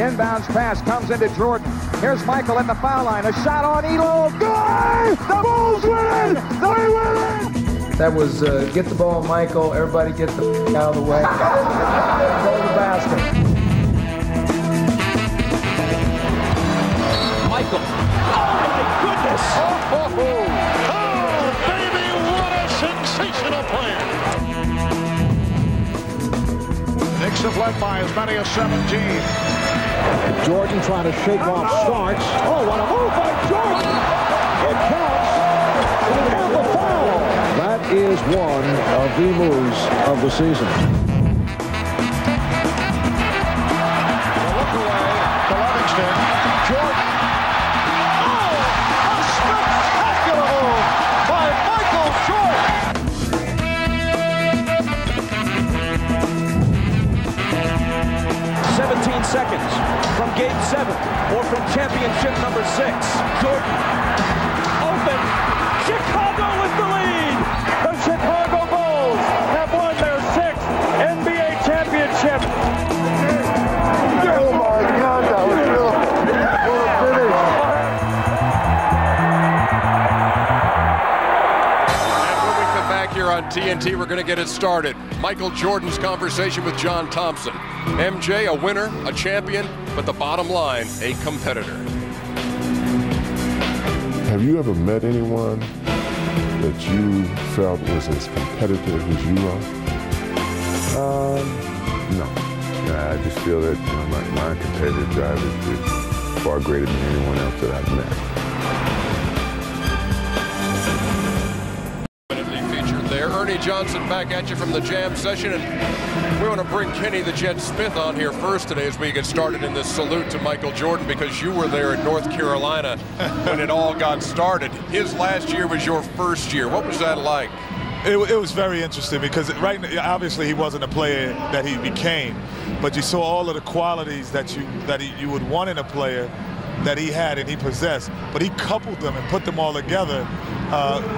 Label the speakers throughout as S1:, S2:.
S1: inbounds pass comes into Jordan. Here's Michael at the foul line. A shot on Elo. Good! The Bulls win! They win!
S2: That was get the ball, Michael. Everybody get the out of the way. Go to the basket.
S3: Michael. Oh, my goodness!
S4: Oh, baby, what a sensational play! Knicks have led by as many as 17.
S5: Jordan trying to shake off Starks. Oh, what a move by Jordan! It counts. And the foul. That is one of the moves of the season.
S4: The look away to Livingston. Jordan. Oh, a spectacular move by Michael Jordan.
S3: 17 seconds from Game 7 or from championship number 6. Jordan open. Chicago with the lead. The Chicago Bulls have won their 6th NBA championship.
S6: Oh my God, that was real. What a finish.
S7: And when we come back here on TNT, we're going to get it started. Michael Jordan's conversation with John Thompson. MJ, a winner, a champion, but the bottom line, a competitor.
S8: Have you ever met anyone that you felt was as competitive as you are?
S9: No. I just feel that my competitive drive is far greater than anyone else that I've met.
S7: Ernie Johnson back at you from the jam session, and we want to bring Kenny the Jet Smith on here first today as we get started in this salute to Michael Jordan, because you were there in North Carolina when it all got started. His last year was your first year. What was that like?
S10: It was very interesting because obviously he wasn't a player that he became, but you saw all of the qualities that you would want in a player that he had and he possessed, but he coupled them and put them all together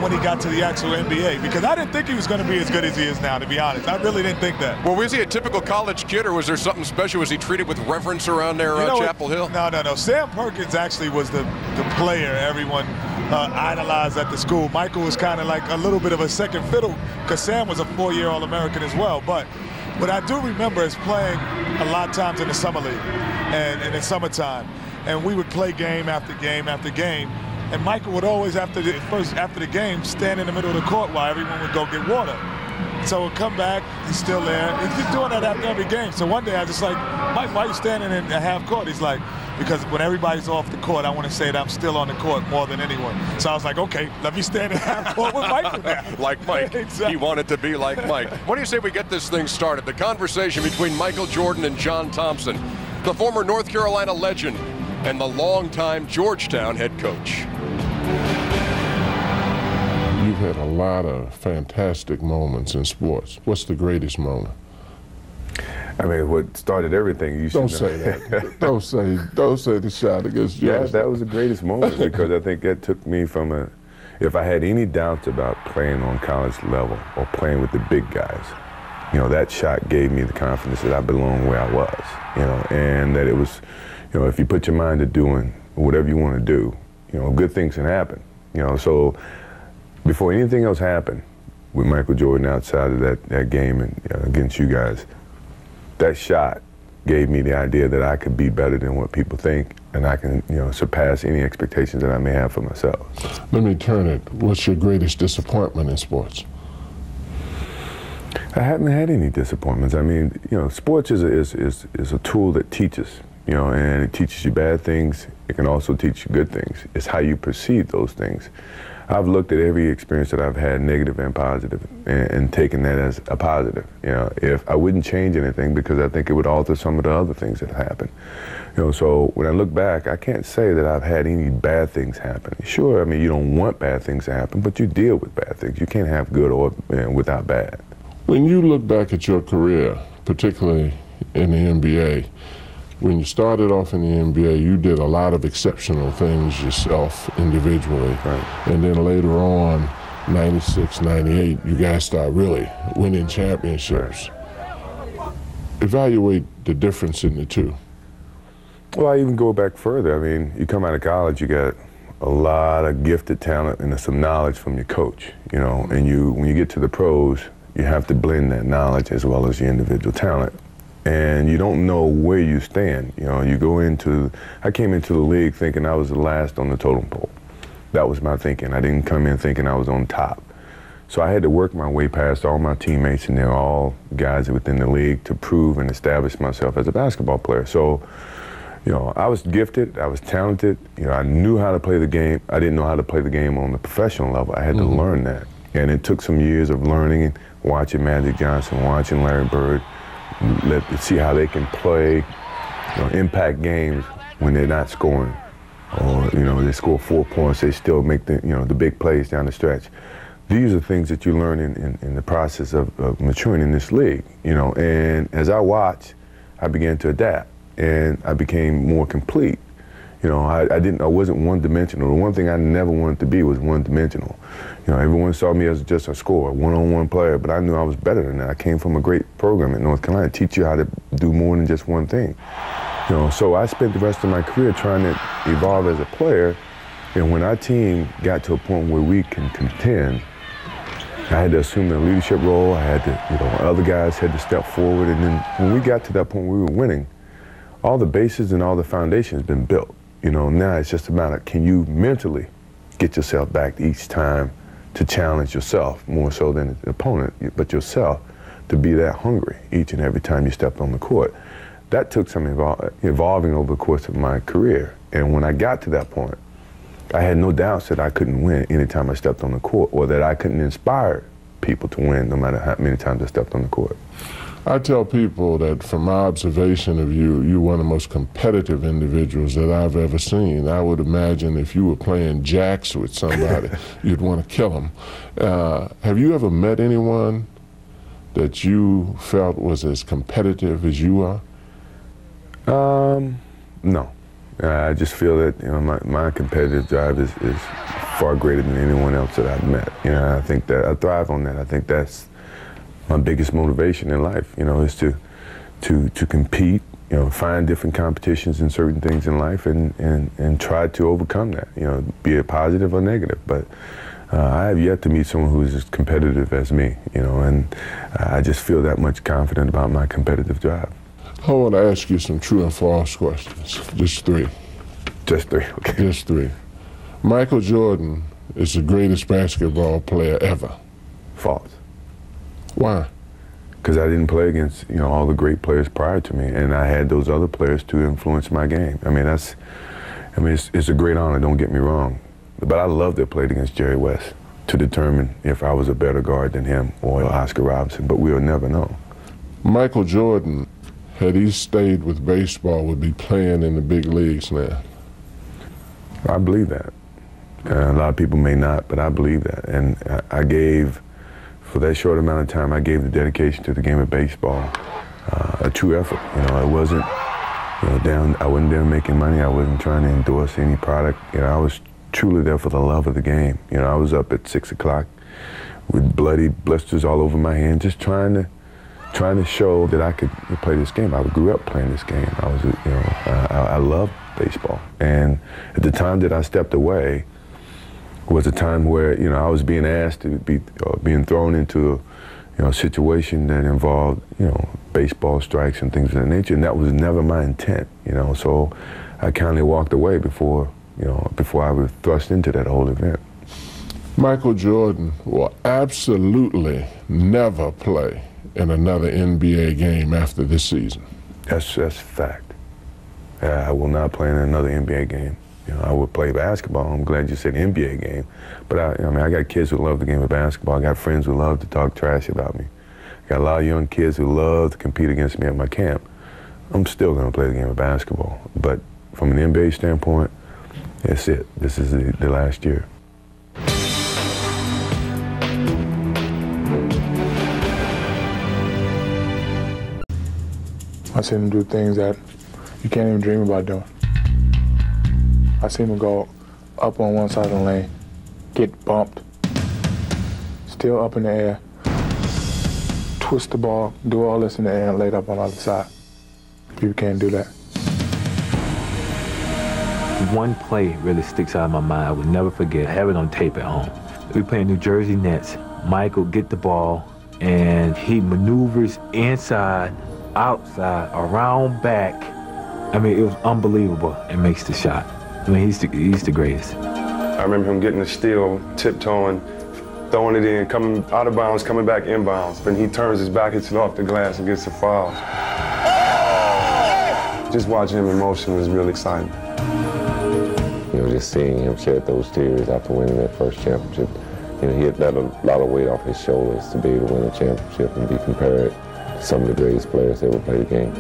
S10: when he got to the actual NBA, because I didn't think he was going to be as good as he is now, to be honest. I really didn't think that.
S7: Well, was he a typical college kid, or was there something special? Was he treated with reverence around there on Chapel Hill?
S10: No. Sam Perkins actually was the player everyone idolized at the school. Michael was kind of like a little bit of a second fiddle, because Sam was a 4-year All-American as well. But what I do remember is playing a lot of times in the summer league and in the summertime. And we would play game after game after game. And Michael would always, after the game, stand in the middle of the court while everyone would go get water. So we'd come back, he's still there. He's doing that after every game. So one day I just like, Mike, why are you standing in half court? He's like, because when everybody's off the court, I want to say that I'm still on the court more than anyone. So I was like, okay, let me stand in half court with Michael now.
S7: Like Mike.
S10: Exactly.
S7: He wanted to be like Mike. What do you say we get this thing started? The conversation between Michael Jordan and John Thompson, the former North Carolina legend and the longtime Georgetown head coach.
S8: You've had a lot of fantastic moments in sports. What's the greatest moment?
S9: I mean, what started everything, you should
S8: Don't say that. Don't say the shot against Georgetown.
S9: Yeah, that was the greatest moment, because I think that took me from if I had any doubts about playing on college level or playing with the big guys, that shot gave me the confidence that I belonged where I was, and that it was, if you put your mind to doing whatever you want to do, good things can happen. So before anything else happened with Michael Jordan outside of that game and against you guys, that shot gave me the idea that I could be better than what people think, and I can, surpass any expectations that I may have for myself.
S8: Let me turn it. What's your greatest disappointment in sports?
S9: I haven't had any disappointments. I mean, sports is a tool that teaches. And it teaches you bad things. It can also teach you good things. It's how you perceive those things. I've looked at every experience that I've had, negative and positive, and taken that as a positive. If I wouldn't change anything, because I think it would alter some of the other things that happen. So when I look back, I can't say that I've had any bad things happen. Sure, I mean, you don't want bad things to happen, but you deal with bad things. You can't have good or without bad.
S8: When you look back at your career, particularly in the NBA, when you started off in the NBA, you did a lot of exceptional things yourself individually.
S9: Right.
S8: And then later on, 96, 98, you guys start really winning championships. Right. Evaluate the difference in the two.
S9: Well, I even go back further. I mean, you come out of college, you got a lot of gifted talent and some knowledge from your coach, you know, and when you get to the pros, you have to blend that knowledge as well as your individual talent. And you don't know where you stand. You know, I came into the league thinking I was the last on the totem pole. That was my thinking. I didn't come in thinking I was on top. So I had to work my way past all my teammates, and they're all guys within the league, to prove and establish myself as a basketball player. So, you know, I was gifted, I was talented, you know, I knew how to play the game. I didn't know how to play the game on the professional level. I had to learn that. And it took some years of learning and watching Magic Johnson, watching Larry Bird, see how they can play, you know, impact games when they're not scoring. Or, you know, they score 4 points, they still make the big plays down the stretch. These are things that you learn in the process of maturing in this league, you know. And as I watched, I began to adapt, and I became more complete. You know, I wasn't one-dimensional. The one thing I never wanted to be was one-dimensional. You know, everyone saw me as just a scorer, one-on-one player, but I knew I was better than that. I came from a great program at North Carolina, teach you how to do more than just one thing. You know, so I spent the rest of my career trying to evolve as a player, and when our team got to a point where we can contend, I had to assume a leadership role. I had to, you know, other guys had to step forward, and then when we got to that point where we were winning, all the bases and all the foundation has been built. You know, now it's just a matter of, can you mentally get yourself back each time to challenge yourself, more so than the opponent, but yourself, to be that hungry each and every time you stepped on the court. That took some evolving over the course of my career. And when I got to that point, I had no doubts that I couldn't win anytime I stepped on the court, or that I couldn't inspire people to win no matter how many times I stepped on the court.
S8: I tell people that from my observation of you, you're one of the most competitive individuals that I've ever seen. I would imagine if you were playing jacks with somebody, you'd want to kill them. Have you ever met anyone that you felt was as competitive as you are?
S9: No. I just feel that, you know, my competitive drive is far greater than anyone else that I've met. You know, I think that I thrive on that. I think that's my biggest motivation in life, you know, is to compete, you know, find different competitions in certain things in life and try to overcome that, you know, be it positive or negative. But I have yet to meet someone who is as competitive as me, you know, and I just feel that much confident about my competitive drive.
S8: I want to ask you some true and false questions. Just three.
S9: Just three, okay.
S8: Just three. Michael Jordan is the greatest basketball player ever.
S9: False.
S8: Why?
S9: Because I didn't play against, you know, all the great players prior to me, and I had those other players to influence my game. I mean, it's a great honor, don't get me wrong. But I love to have played against Jerry West to determine if I was a better guard than him or Oscar Robertson, but we'll never know.
S8: Michael Jordan, had he stayed with baseball, would be playing in the big leagues now.
S9: I believe that. A lot of people may not, but I believe that. And I gave, for that short amount of time, I gave the dedication to the game of baseball a true effort. You know, it wasn't, you know, I wasn't there making money. I wasn't trying to endorse any product. You know, I was truly there for the love of the game. You know, I was up at 6 o'clock with bloody blisters all over my hand, just trying to show that I could play this game. I grew up playing this game. I was, you know, I loved baseball. And at the time that I stepped away was a time where, you know, I was being asked to be, being thrown into, you know, a situation that involved, you know, baseball strikes and things of that nature, and that was never my intent, you know. So I kindly walked away before, you know, before I was thrust into that whole event.
S8: Michael Jordan will absolutely never play in another NBA game after this season.
S9: That's fact. I will not play in another NBA game. You know, I would play basketball. I'm glad you said NBA game. But I mean, I got kids who love the game of basketball. I got friends who love to talk trash about me. I got a lot of young kids who love to compete against me at my camp. I'm still going to play the game of basketball. But from an NBA standpoint, that's it. This is the last year.
S11: I seen him do things that you can't even dream about doing. I seen him go up on one side of the lane, get bumped, still up in the air, twist the ball, do all this in the air and laid up on the other side. People can't do that.
S2: One play really sticks out of my mind. I would never forget. I have it on tape at home. We play New Jersey Nets. Michael get the ball, and he maneuvers inside, outside, around back. I mean, it was unbelievable, and makes the shot. I mean, he's the greatest.
S12: I remember him getting the steal, tiptoeing, throwing it in, coming out of bounds, coming back inbounds. Then he turns his back, hits it off the glass, and gets the foul. Just watching him in motion was really exciting.
S13: You know, just seeing him shed those tears after winning that first championship, you know, he had let a lot of weight off his shoulders to be able to win a championship and be compared to some of the greatest players that ever played the game.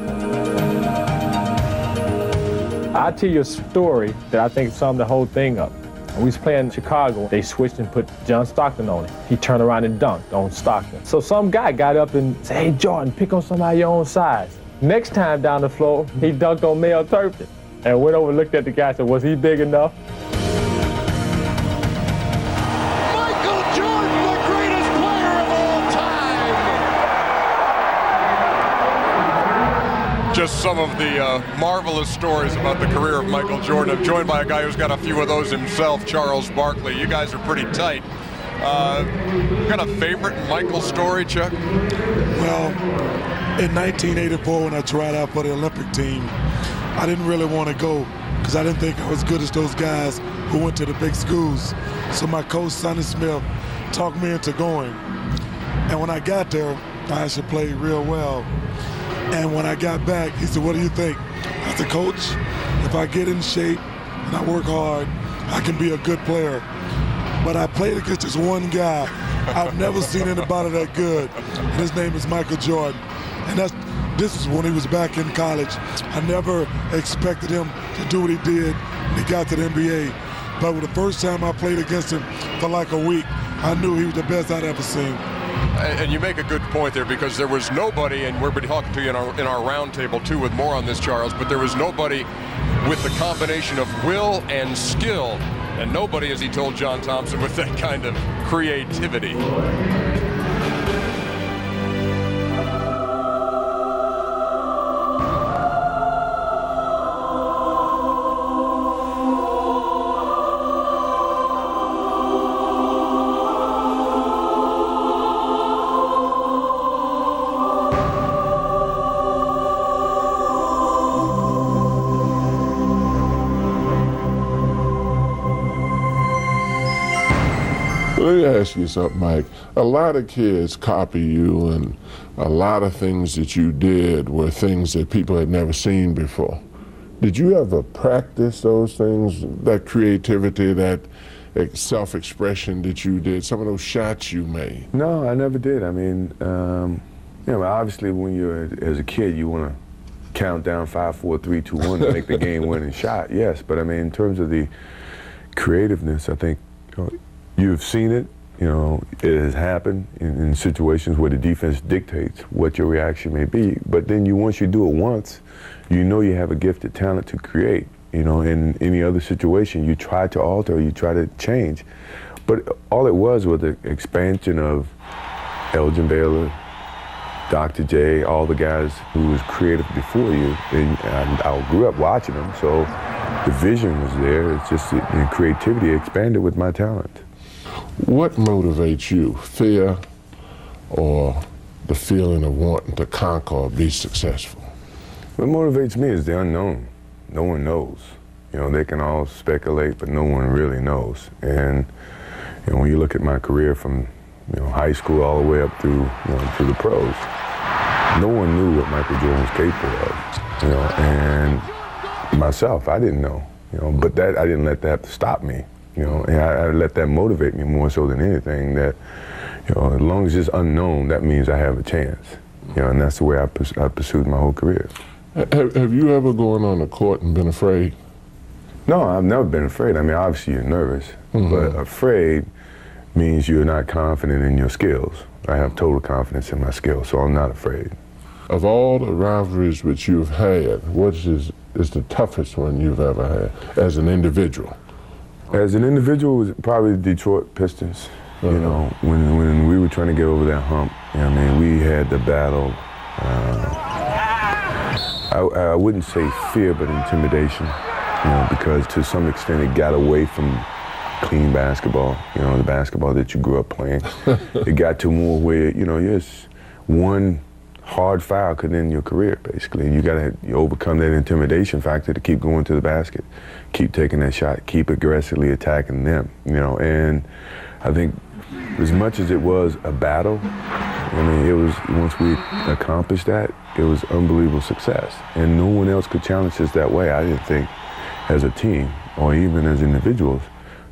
S2: I'll tell you a story that I think summed the whole thing up. When we was playing in Chicago, they switched and put John Stockton on it. He turned around and dunked on Stockton. So some guy got up and said, "Hey, Jordan, pick on somebody your own size." Next time down the floor, he dunked on Mel Turpin. And went over and looked at the guy and said, "Was he big enough?"
S4: Michael Jordan, the greatest player of all time!
S7: Just some of the marvelous stories about the career of Michael Jordan. I'm joined by a guy who's got a few of those himself, Charles Barkley. You guys are pretty tight. Got a favorite Michael story, Chuck?
S10: Well, in 1984, when I tried out for the Olympic team, I didn't really want to go because I didn't think I was good as those guys who went to the big schools. So my coach, Sonny Smith, talked me into going. And when I got there, I actually played real well. And when I got back, he said, "What do you think?" I said, "Coach, if I get in shape and I work hard, I can be a good player." But I played against this one guy. I've never seen anybody that good. And his name is Michael Jordan. And this is when he was back in college. I never expected him to do what he did when he got to the NBA. But the first time I played against him for like a week, I knew he was the best I'd ever seen.
S7: And you make a good point there, because there was nobody, and we're talking to you in our round table too with more on this, Charles, but there was nobody with the combination of will and skill, and nobody, as he told John Thompson, with that kind of creativity.
S8: Let me ask you something, Mike. A lot of kids copy you, and a lot of things that you did were things that people had never seen before. Did you ever practice those things, that creativity, that self-expression that you did, some of those shots you made?
S9: No, I never did. I mean, you know, obviously when you're as a kid, you want to count down 5, 4, 3, 2, 1 to make the game-winning shot. Yes, but I mean, in terms of the creativeness, I think you've seen it. You know, it has happened in situations where the defense dictates what your reaction may be. But then once you do it once, you know you have a gifted talent to create. You know, in any other situation, you try to alter, you try to change. But all it was the expansion of Elgin Baylor, Dr. J, all the guys who was creative before you. And I grew up watching them, so the vision was there. It's just the creativity expanded with my talent.
S8: What motivates you, fear or the feeling of wanting to conquer or be successful?
S9: What motivates me is the unknown. No one knows. You know, they can all speculate, but no one really knows. And you know, when you look at my career from high school all the way up through to the pros, no one knew what Michael Jordan was capable of. You know, and myself, I didn't know. You know, but that I didn't let that stop me. You know, and I let that motivate me more so than anything. That as long as it's unknown, that means I have a chance. You know, and that's the way I pursued my whole career.
S8: Have you ever gone on the court and been afraid?
S9: No, I've never been afraid. I mean, obviously you're nervous, but afraid means you're not confident in your skills. I have total confidence in my skills, so I'm not afraid.
S8: Of all the rivalries which you've had, which is the toughest one you've ever had as an individual?
S9: As an individual, it was probably the Detroit Pistons. You know, when we were trying to get over that hump, I mean, we had the battle. I wouldn't say fear, but intimidation. You know, because to some extent it got away from clean basketball, you know, the basketball that you grew up playing. It got to more where, you know, yes, one hard foul could end your career, basically. You got to overcome that intimidation factor to keep going to the basket, keep taking that shot, keep aggressively attacking them, you know. And I think as much as it was a battle, I mean, it was, once we accomplished that, it was unbelievable success. And no one else could challenge us that way, I didn't think, as a team or even as individuals,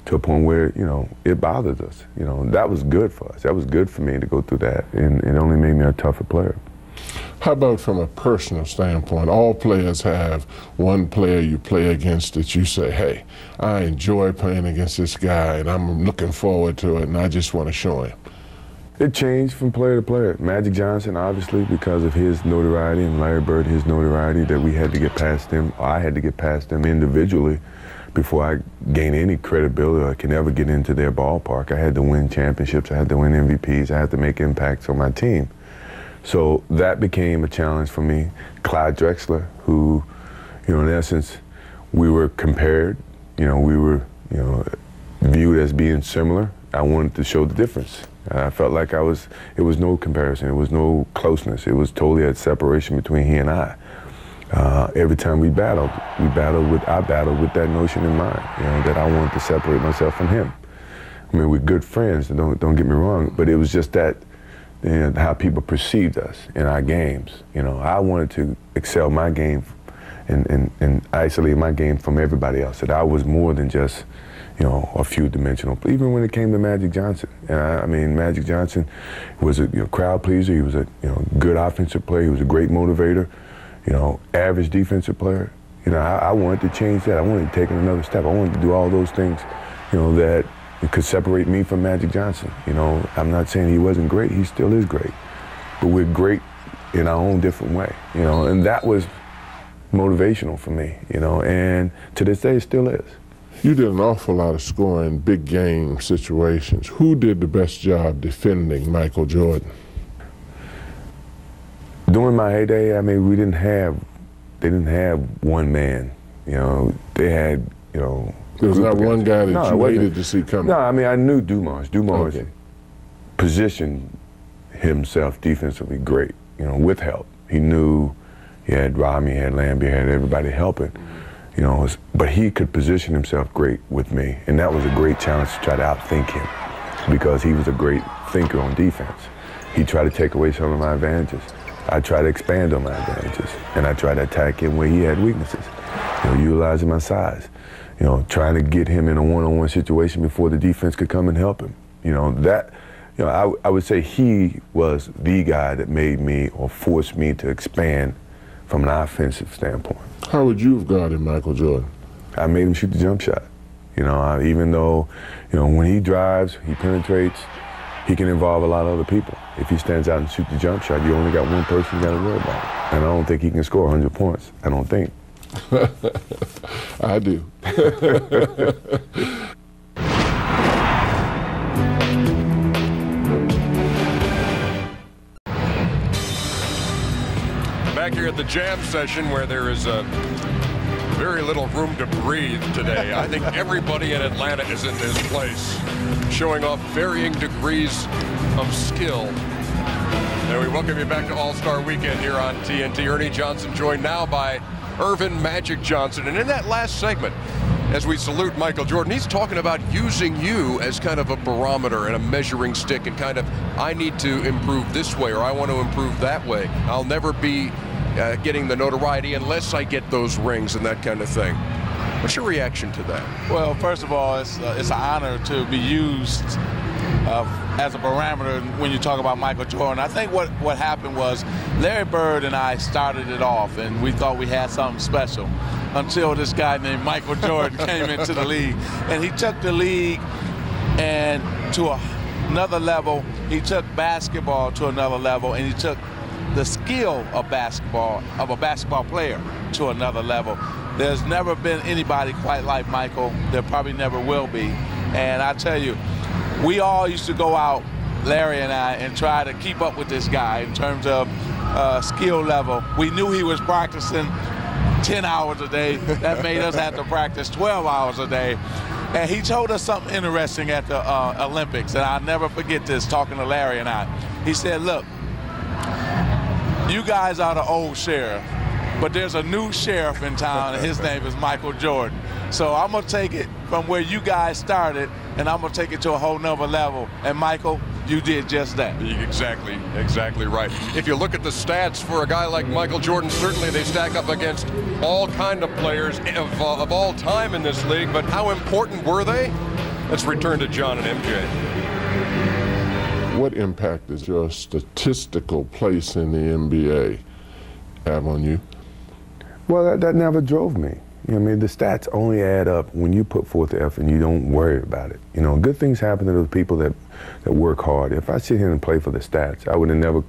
S9: to a point where, you know, it bothered us. You know, that was good for us. That was good for me to go through that, and it only made me a tougher player.
S8: How about from a personal standpoint? All players have one player you play against that you say, hey, I enjoy playing against this guy, and I'm looking forward to it, and I just want to show him.
S9: It changed from player to player. Magic Johnson, obviously, because of his notoriety, and Larry Bird, his notoriety, that we had to get past them, or I had to get past them individually before I gain any credibility or can ever get into their ballpark. I had to win championships, I had to win MVPs, I had to make impacts on my team. So that became a challenge for me. Clyde Drexler, who, you know, in essence, we were compared, you know, we were, you know, viewed as being similar. I wanted to show the difference. I felt like it was no comparison, it was no closeness, it was totally a separation between he and I. Every time I battled with that notion in mind, you know, that I wanted to separate myself from him. I mean, we're good friends, don't get me wrong, but it was just that, you know, how people perceived us in our games. You know, I wanted to excel my game and isolate my game from everybody else, that I was more than just, you know, a few-dimensional. Even when it came to Magic Johnson, and I mean, Magic Johnson was a, you know, crowd pleaser. He was a, you know, good offensive player. He was a great motivator. You know, average defensive player. You know, I wanted to change that. I wanted to take another step. I wanted to do all those things, you know, that could separate me from Magic Johnson. You know, I'm not saying he wasn't great. He still is great. But we're great in our own different way, you know, and that was motivational for me, you know, and to this day it still is.
S8: You did an awful lot of scoring big game situations. Who did the best job defending Michael Jordan?
S9: During my heyday, I mean, they didn't have one man, you know. They had, you know.
S8: There was not one guy that you hated to see coming?
S9: No, I mean, I knew Dumars. Dumars positioned himself defensively great, you know, with help. He knew he had Rodney, he had Lambie, he had everybody helping, you know. But he could position himself great with me, and that was a great challenge to try to outthink him, because he was a great thinker on defense. He tried to take away some of my advantages. I try to expand on my advantages, and I try to attack him where he had weaknesses. You know, utilizing my size, you know, trying to get him in a one-on-one situation before the defense could come and help him. You know, that, you know, I would say he was the guy that made me or forced me to expand from an offensive standpoint.
S8: How would you have guarded Michael Jordan?
S9: I made him shoot the jump shot. You know, even though, you know, when he drives, he penetrates, he can involve a lot of other people. If he stands out and shoots the jump shot, you only got one person you got to worry about. And I don't think he can score 100 points. I don't think.
S8: I do.
S7: Back here at the jam session, where there is very little room to breathe today. I think everybody in Atlanta is in this place, showing off varying degrees of skill. And we welcome you back to All-Star Weekend here on TNT. Ernie Johnson joined now by Earvin Magic Johnson. And in that last segment, as we salute Michael Jordan, he's talking about using you as kind of a barometer and a measuring stick, and kind of, I need to improve this way, or I want to improve that way. I'll never be getting the notoriety unless I get those rings and that kind of thing. What's your reaction to that?
S14: Well, first of all, it's an honor to be used as a barometer when you talk about Michael Jordan. I think what happened was Larry Bird and I started it off, and we thought we had something special until this guy named Michael Jordan came into the league. And he took the league and to another level. He took basketball to another level, and he took the skill of basketball, of a basketball player, to another level. There's never been anybody quite like Michael. There probably never will be. And I tell you, we all used to go out, Larry and I, and try to keep up with this guy in terms of skill level. We knew he was practicing 10 hours a day. That made us have to practice 12 hours a day. And he told us something interesting at the Olympics, and I'll never forget this, talking to Larry and I. He said, look, you guys are the old sheriff, but there's a new sheriff in town, and his name is Michael Jordan. So I'm going to take it from where you guys started, and I'm going to take it to a whole nother level. And Michael, you did just that.
S7: Exactly right. If you look at the stats for a guy like Michael Jordan, certainly they stack up against all kind of players of all time in this league, but how important were they? Let's return to John and MJ.
S8: What impact does your statistical place in the NBA have on you?
S9: Well, that never drove me. You know what I mean? The stats only add up when you put forth the effort and you don't worry about it. You know, good things happen to those people that work hard. If I sit here and play for the stats, I would have never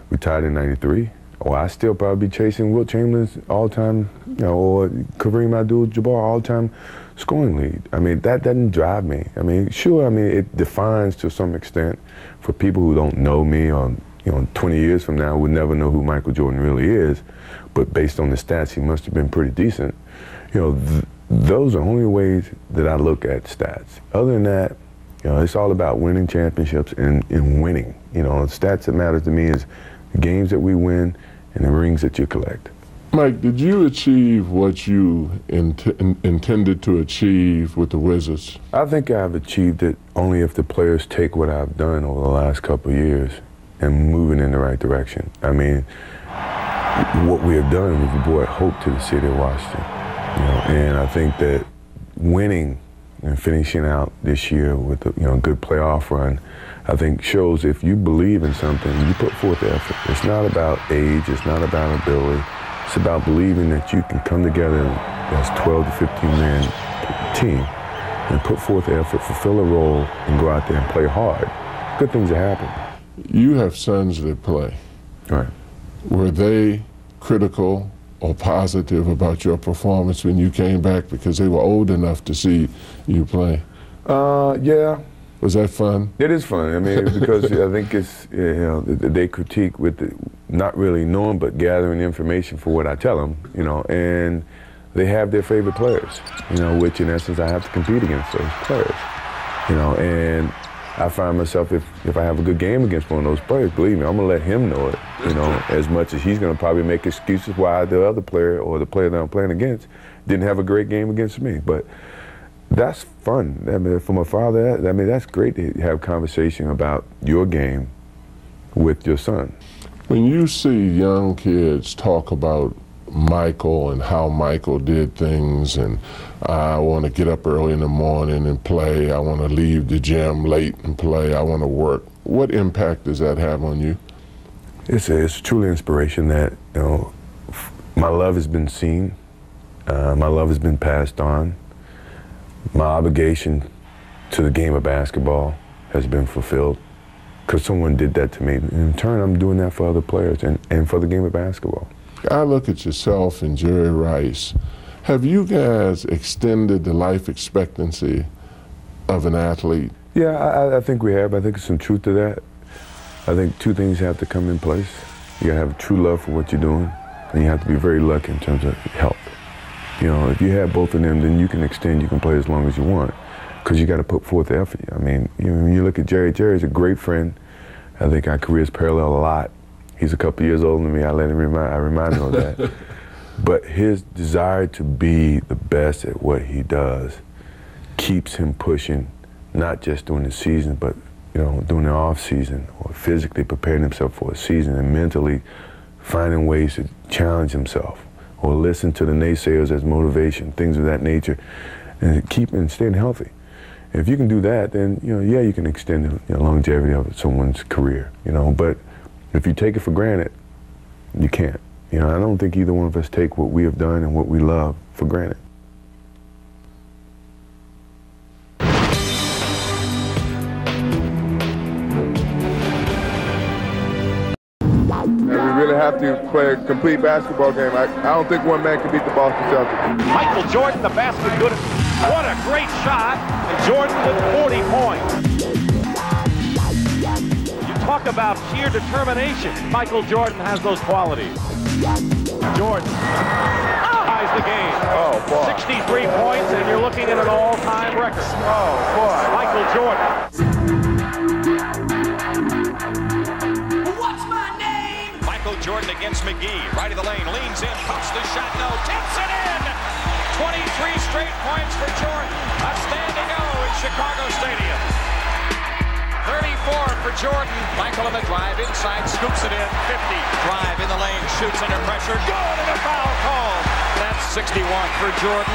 S9: retired in '93. Or I still probably be chasing Wilt Chamberlain's all-time, you know, or Kareem Abdul-Jabbar all-time scoring lead. I mean, that doesn't drive me. I mean, sure, I mean, it defines to some extent for people who don't know me, or, you know, 20 years from now would never know who Michael Jordan really is. But based on the stats, he must have been pretty decent. You know, those are only ways that I look at stats. Other than that, you know, it's all about winning championships and winning. You know, the stats that matter to me is the games that we win and the rings that you collect.
S8: Mike, did you achieve what you intended to achieve with the Wizards?
S9: I think I've achieved it only if the players take what I've done over the last couple of years and moving in the right direction. I mean, what we have done, we've brought hope to the city of Washington. You know, and I think that winning and finishing out this year with a good playoff run, I think shows if you believe in something, you put forth the effort. It's not about age, it's not about ability. It's about believing that you can come together as 12 to 15 man team and put forth the effort, fulfill a role, and go out there and play hard. Good things will happen.
S8: You have sons that play.
S9: Right.
S8: Were they critical or positive about your performance when you came back because they were old enough to see you play?
S9: Yeah.
S8: Was that fun?
S9: It is fun. I mean, because I think it's, you know, they critique with not really knowing but gathering information for what I tell them, you know, and they have their favorite players, you know, which in essence I have to compete against those players, you know, and I find myself, if I have a good game against one of those players, believe me, I'm going to let him know it, you know, as much as he's going to probably make excuses why the other player or the player that I'm playing against didn't have a great game against me. But that's fun. I mean, from a father, I mean, that's great to have conversation about your game with your son.
S8: When you see young kids talk about Michael and how Michael did things, and I want to get up early in the morning and play, I want to leave the gym late and play, I want to work, what impact does that have on you?
S9: It's truly inspiration that, you know, my love has been seen, my love has been passed on, my obligation to the game of basketball has been fulfilled because someone did that to me. In turn, I'm doing that for other players and for the game of basketball.
S8: I look at yourself and Jerry Rice. Have you guys extended the life expectancy of an athlete?
S9: Yeah, I think we have. I think there's some truth to that. I think two things have to come in place. You gotta have true love for what you're doing, and you have to be very lucky in terms of health. You know, if you have both of them, then you can extend, you can play as long as you want, because you got to put forth the effort. I mean, you know, when you look at Jerry's a great friend. I think our careers parallel a lot. He's a couple years older than me. I remind him of that. But his desire to be the best at what he does keeps him pushing, not just during the season, but, you know, during the off season, or physically preparing himself for a season and mentally finding ways to challenge himself, or listen to the naysayers as motivation, things of that nature, and staying healthy. If you can do that, then, you know, yeah, you can extend the longevity of someone's career, you know, but if you take it for granted, you can't. You know, I don't think either one of us take what we have done and what we love for granted.
S15: And we really have to play a complete basketball game. I don't think one man can beat the Boston Celtics.
S3: Michael Jordan, the basket good. What a great shot. And Jordan with 40 points. You talk about sheer determination. Michael Jordan has those qualities. Jordan ties the game.
S15: Oh, boy.
S3: 63 points, and you're looking at an all-time record. Oh, boy. Michael Jordan.
S16: What's my name? Michael Jordan against McGee. Right of the lane, leans in, pumps the shot, no, tips it in. 23 straight points for Jordan. A standing O in Chicago Stadium. 34 for Jordan. Michael on the drive inside, scoops it in. 50. Drive in the lane, shoots under pressure. Good, and a foul call. That's 61 for Jordan.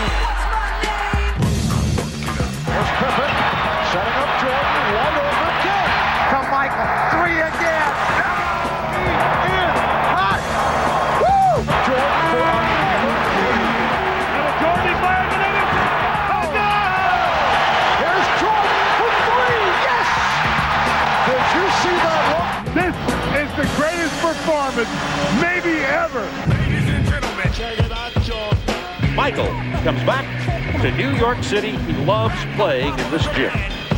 S1: Here's Pippen setting up Jordan. Wide open kick. To Michael. 3 again. In. Hot. Woo! Jordan for
S3: Jordan fired it in. Oh, no!
S1: Here's Jordan for 3. Yes! Did you see that one?
S3: This is the greatest performance, maybe ever.
S16: Ladies and gentlemen, check it out, Jordan.
S3: Michael comes back to New York City. He loves playing in this gym.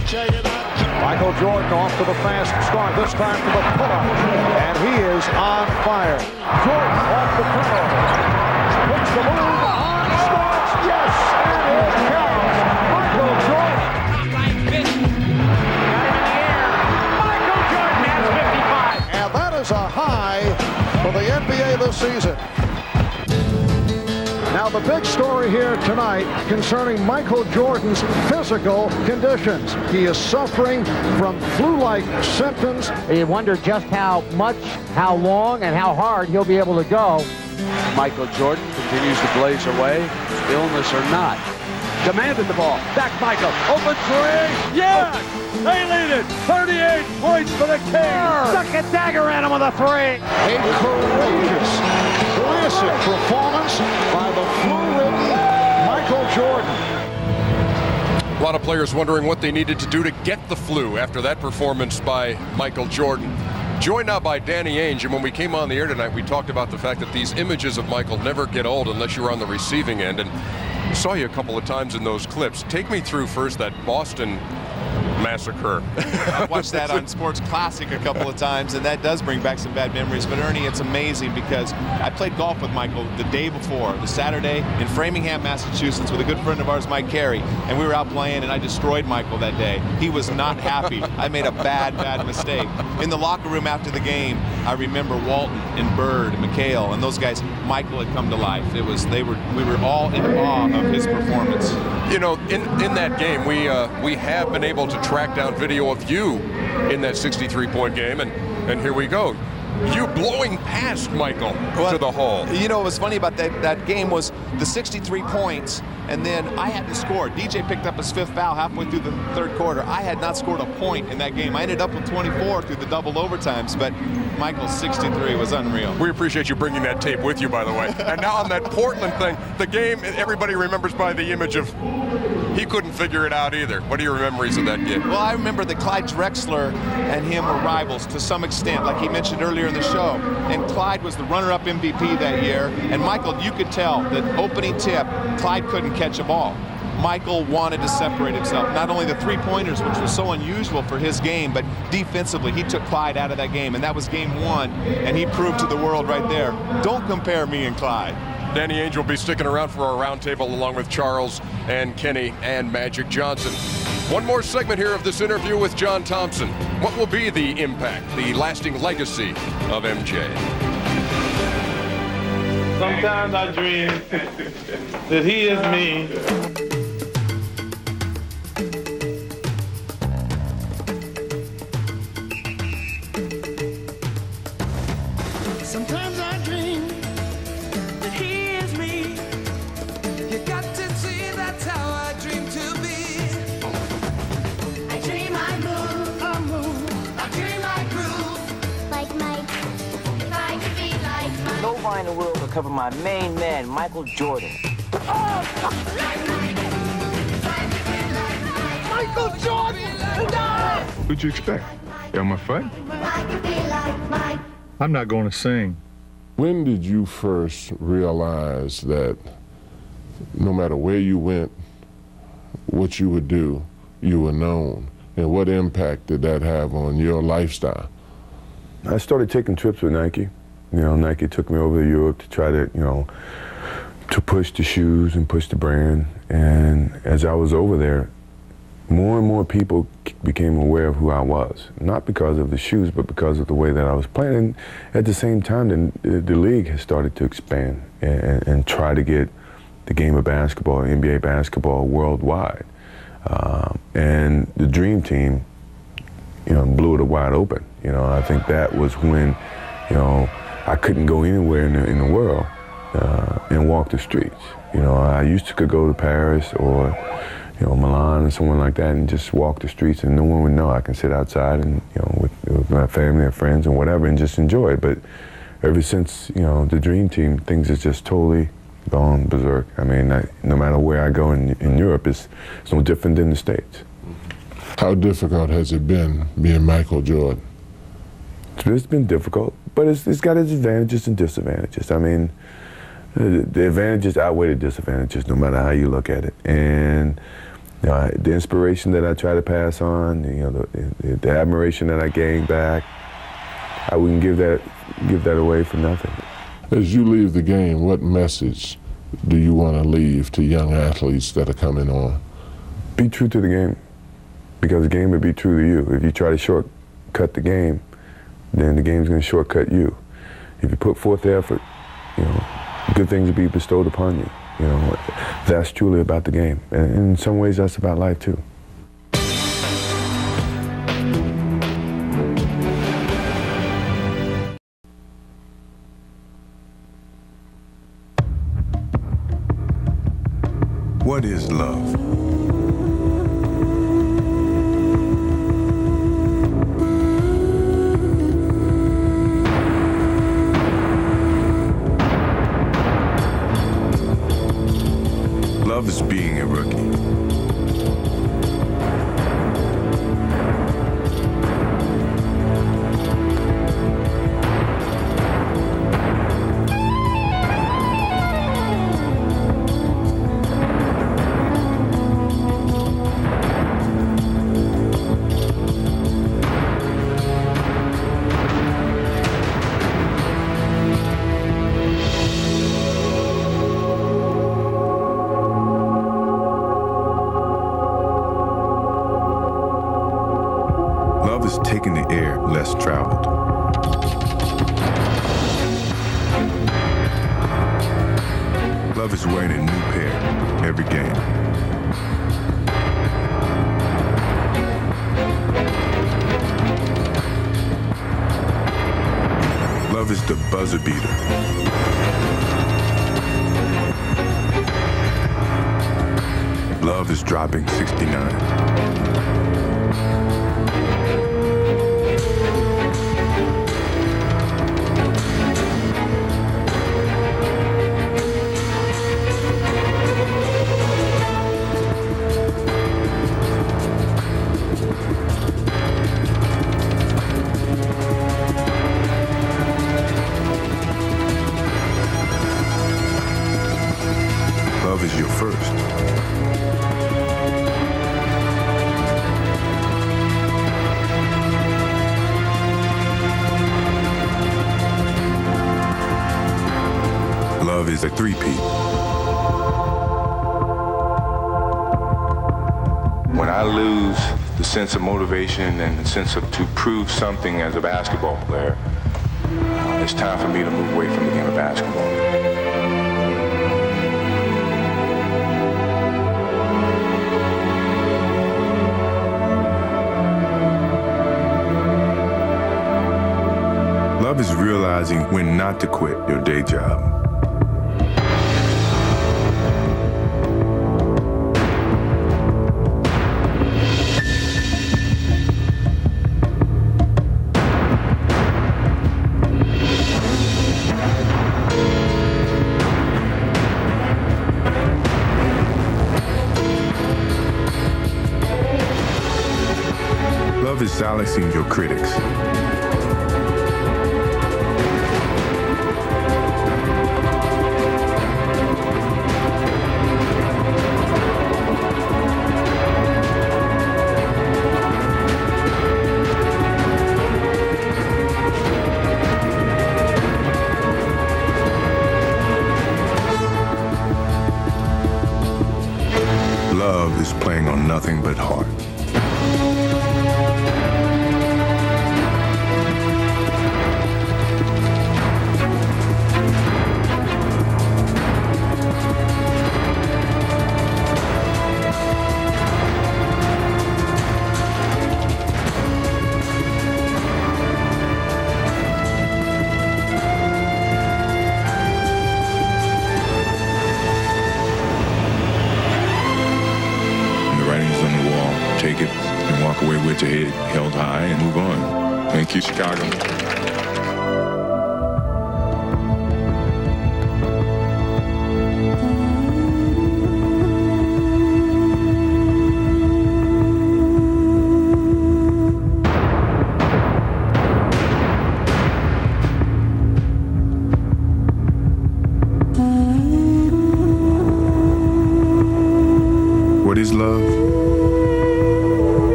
S16: Check it out, Jordan.
S5: Michael Jordan off to the fast start, this time to the pull-up, and he is on fire. Jordan off the turnover. Puts the move on, starts, yes, and it counts. Michael Jordan.
S16: Like this. Got him in the air. Michael Jordan has 55.
S5: And that is a high for the NBA this season. Now the big story here tonight concerning Michael Jordan's physical conditions. He is suffering from flu-like symptoms.
S17: You wonder just how much, how long, and how hard he'll be able to go.
S18: Michael Jordan continues to blaze away, illness or not. Demanded the ball. Back Michael. Open three. Yes! They lead it. 38 points for the Kings.
S17: Stuck a dagger at him with a 3.
S5: A courageous, classic performance by the flu-ridden Michael Jordan.
S7: A lot of players wondering what they needed to do to get the flu after that performance by Michael Jordan. Joined now by Danny Ainge, and when we came on the air tonight, we talked about the fact that these images of Michael never get old unless you're on the receiving end. And I saw you a couple of times in those clips. Take me through first that Boston massacre.
S19: I watched that on Sports Classic a couple of times, and that does bring back some bad memories. But Ernie, it's amazing because I played golf with Michael the day before, the Saturday, in Framingham, Massachusetts, with a good friend of ours, Mike Carey, and we were out playing, and I destroyed Michael that day. He was not happy. I made a bad mistake. In the locker room after the game, I remember Walton and Bird and McHale and those guys. Michael had come to life. We were all in awe of his performance.
S7: You know, in that game, we have been able to track down video of you in that 63-point game, and here we go. You blowing past Michael to the hole.
S19: You know what was funny about that game was the 63 points, and then I hadn't scored. DJ picked up his 5th foul halfway through the 3rd quarter. I had not scored a point in that game. I ended up with 24 through the double overtimes, but Michael's 63 was unreal.
S7: We appreciate you bringing that tape with you, by the way. And now on that Portland thing, the game everybody remembers by the image of he couldn't figure it out either. What are your memories of that game?
S19: Well, I remember that Clyde Drexler and him were rivals to some extent, like he mentioned earlier in the show. And Clyde was the runner-up MVP that year. And Michael, you could tell that opening tip, Clyde couldn't catch a ball. Michael wanted to separate himself. Not only the three-pointers, which was so unusual for his game, but defensively, he took Clyde out of that game. And that was game 1. And he proved to the world right there, don't compare me and Clyde.
S7: Danny Ainge will be sticking around for our roundtable along with Charles and Kenny and Magic Johnson. One more segment here of this interview with John Thompson. What will be the impact, the lasting legacy of MJ?
S20: Sometimes I dream that he is me.
S16: Sometimes I dream that he is me. You got to see that's how I dream to be. I dream I move, I dream I groove. Like Mike, if I could be like Mike.
S21: Nobody in the world will cover my main man, Michael Jordan.
S16: Michael Jordan!
S22: What'd you expect? Elmer Fudd? I'm not going to sing.
S8: When did you first realize that no matter where you went, what you would do, you were known? And what impact did that have on your lifestyle?
S9: I started taking trips with Nike. You know, Nike took me over to Europe to try to, you know, to push the shoes and push the brand. And as I was over there, more and more people became aware of who I was. Not because of the shoes, but because of the way that I was playing. And at the same time, the league has started to expand and try to get the game of basketball, NBA basketball, worldwide. And the Dream Team, you know, blew it wide open. You know, I think that was when, you know, I couldn't go anywhere in the world and walk the streets. You know, I used to could go to Paris or, you know, Milan or somewhere like that and just walk the streets and no one would know. I can sit outside and, you know, with my family and friends and whatever and just enjoy it. But ever since, you know, the Dream Team, things has just totally gone berserk. I mean, no matter where I go in Europe, it's no different than the States.
S8: How difficult has it been being Michael Jordan?
S9: It's been difficult, but it's got its advantages and disadvantages. I mean, the advantages outweigh the disadvantages no matter how you look at it. And you know, the inspiration that I try to pass on, you know, the admiration that I gain back, I wouldn't give that away for nothing.
S8: As you leave the game, what message do you want to leave to young athletes that are coming on?
S9: Be true to the game, because the game will be true to you. If you try to shortcut the game, then the game's going to shortcut you. If you put forth the effort, you know, good things will be bestowed upon you. You know, that's truly about the game. And in some ways, that's about life, too.
S6: What is love? Love is being a rookie. Love is taking the air less traveled. Love is wearing a new pair every game. Love is the buzzer beater. Love is dropping 69. Love is your first. Love is a three-peat. When I lose the sense of motivation and the sense of to prove something as a basketball player, it's time for me to move away from the game of basketball. Love is realizing when not to quit your day job. Love is silencing your critics. playing on nothing but heart. Take it and walk away with your head held high and move on. Thank you, Chicago. What is love?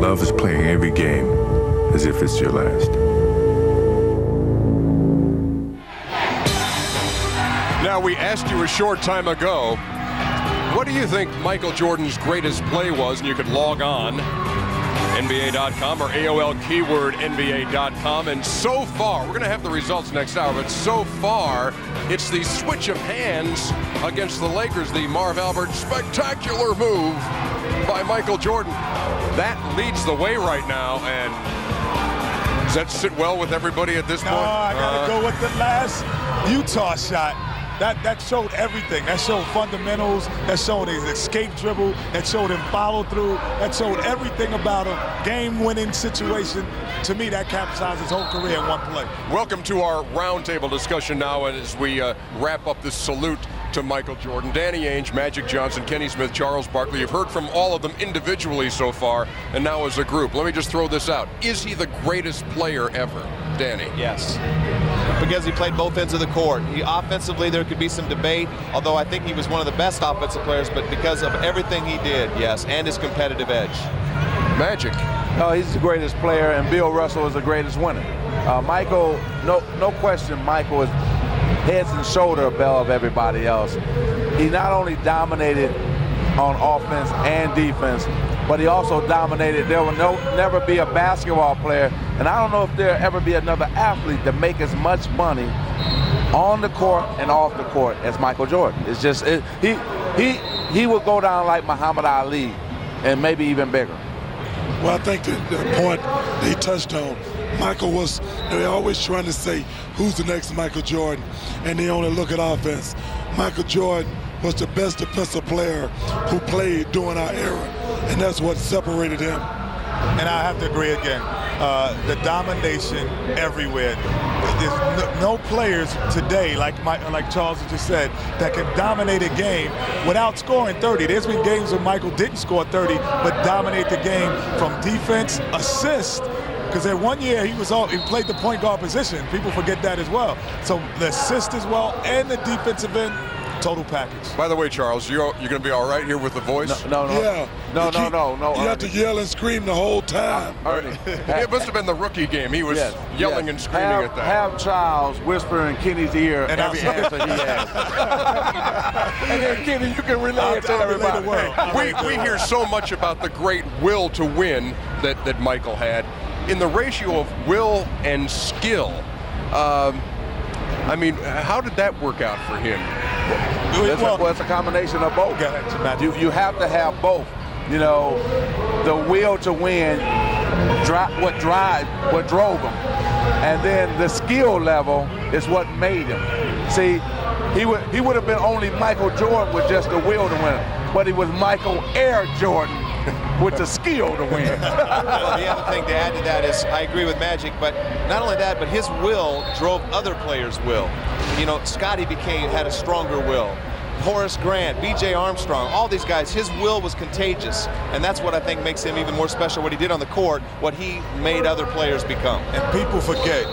S6: Love is playing every game as if it's your last.
S7: Now, we asked you a short time ago, what do you think Michael Jordan's greatest play was? And you could log on, NBA.com or AOL keyword NBA.com. And so far, we're going to have the results next hour, but so far, it's the switch of hands against the Lakers, the Marv Albert spectacular move by Michael Jordan. That leads the way right now, and does that sit well with everybody at this point?
S10: No, I got to go with the last Utah shot. That showed everything. That showed fundamentals. That showed his escape dribble. That showed him follow through. That showed everything about a game-winning situation. To me, that capsized his whole career in one play.
S7: Welcome to our roundtable discussion now as we wrap up this salute to Michael Jordan. Danny Ainge, Magic Johnson, Kenny Smith, Charles Barkley. You've heard from all of them individually so far, and now as a group. Let me just throw this out. Is he the greatest player ever, Danny?
S19: Yes. Because he played both ends of the court. Offensively, there could be some debate, although I think he was one of the best offensive players, but because of everything he did, yes, and his competitive edge.
S7: Magic.
S14: No, he's the greatest player, and Bill Russell is the greatest winner. Michael, no question, Michael is heads and shoulder above everybody else. He not only dominated on offense and defense, but he also dominated. There will never be a basketball player, and I don't know if there'll ever be another athlete that make as much money on the court and off the court as Michael Jordan. It's just, he will go down like Muhammad Ali, and maybe even bigger.
S11: Well, I think the point they touched on, Michael was, they're always trying to say, who's the next Michael Jordan? And they only look at offense. Michael Jordan was the best defensive player who played during our era, and that's what separated him.
S10: And I have to agree again. The domination everywhere. There's no players today, like Charles just said, that can dominate a game without scoring 30. There's been games where Michael didn't score 30, but dominate the game from defense, assist. Because in 1 year, he played the point guard position. People forget that as well. So the assist as well and the defensive end, total package.
S7: By the way, Charles, you're going to be all right here with the voice?
S14: No.
S11: Yeah.
S14: No.
S11: You have to yell and scream the whole time.
S7: It must have been the rookie game. He was yelling and screaming at that.
S14: Have Charles whisper in Kenny's ear and every answer he has. And then, Kenny, you can relay it to everybody.
S7: We hear so much about the great will to win that Michael had. In the ratio of will and skill, I mean, how did that work out for him?
S14: It's a combination of both. You have to have both. You know, the will to win, what drove him, and then the skill level is what made him. See, he would have been only Michael Jordan with just the will to win, but he was Michael Air Jordan with the skill to win.
S19: Well, the other thing to add to that is I agree with Magic, but not only that, but his will drove other players' will. You know, Scotty had a stronger will. Horace Grant, B.J. Armstrong, all these guys, his will was contagious, and that's what I think makes him even more special, what he did on the court, what he made other players become.
S10: And people forget,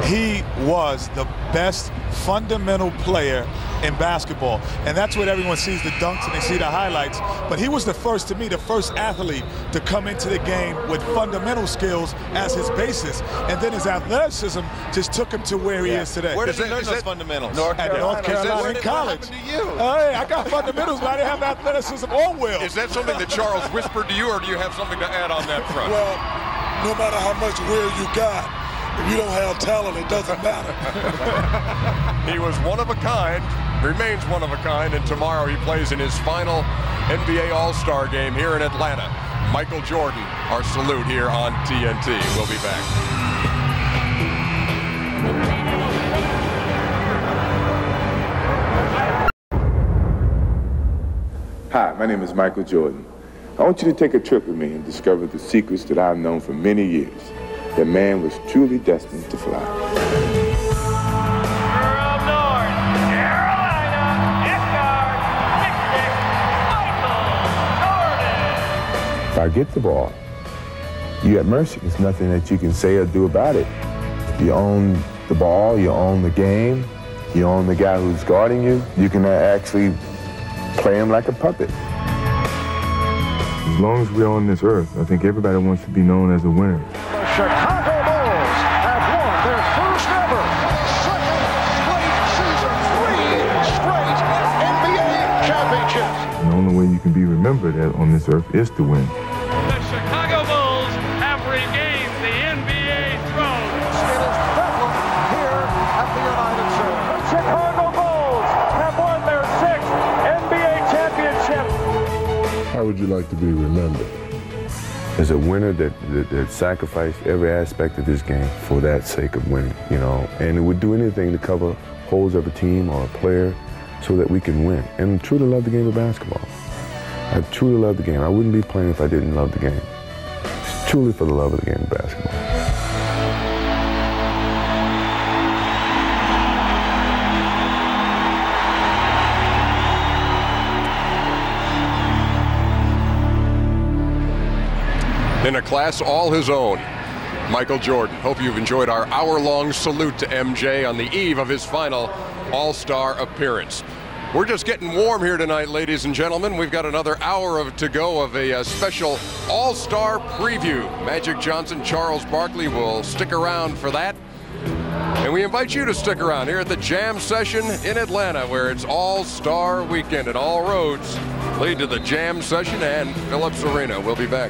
S10: he was the best fundamental player in basketball. And that's what everyone sees, the dunks and they see the highlights. But he was the first, to me, the first athlete to come into the game with fundamental skills as his basis. And then his athleticism just took him to where he is today.
S19: Where did he learn those fundamentals?
S10: At North Carolina in college.
S19: What happened to you?
S10: Hey, I got fundamentals, but I didn't have athleticism or will.
S7: Is that something that Charles whispered to you, or do you have something to add on that front?
S11: Well, no matter how much will you got, if you don't have talent, it doesn't matter.
S7: He was one of a kind, remains one of a kind, and tomorrow he plays in his final NBA All-Star game here in Atlanta. Michael Jordan, our salute here on TNT. We'll be back.
S6: Hi, my name is Michael Jordan. I want you to take a trip with me and discover the secrets that I've known for many years. That man was truly destined to fly.
S16: From North Carolina, it's our Michael Jordan.
S6: If I get the ball, you're at mercy. There's nothing that you can say or do about it. You own the ball, you own the game, you own the guy who's guarding you. You can actually play him like a puppet.
S22: As long as we're on this earth, I think everybody wants to be known as a winner.
S5: The Chicago Bulls have won their first ever second straight season, 3 straight NBA championships.
S22: And the only way you can be remembered on this earth is to win.
S20: The Chicago Bulls have regained the NBA throne.
S5: It is Bedlam here at the United Center.
S2: The Chicago Bulls have won their 6th NBA championship.
S8: How would you like to be remembered?
S9: As a winner that sacrificed every aspect of this game for that sake of winning, you know, and it would do anything to cover holes of a team or a player so that we can win. And truly love the game of basketball. I truly love the game. I wouldn't be playing if I didn't love the game. It's truly for the love of the game of basketball.
S7: In a class all his own, Michael Jordan. Hope you've enjoyed our hour-long salute to MJ on the eve of his final All-Star appearance. We're just getting warm here tonight, ladies and gentlemen. We've got another hour to go of a special All-Star preview. Magic Johnson, Charles Barkley will stick around for that. And we invite you to stick around here at the Jam Session in Atlanta, where it's All-Star Weekend and all roads lead to the Jam Session and Phillips Arena. We'll be back.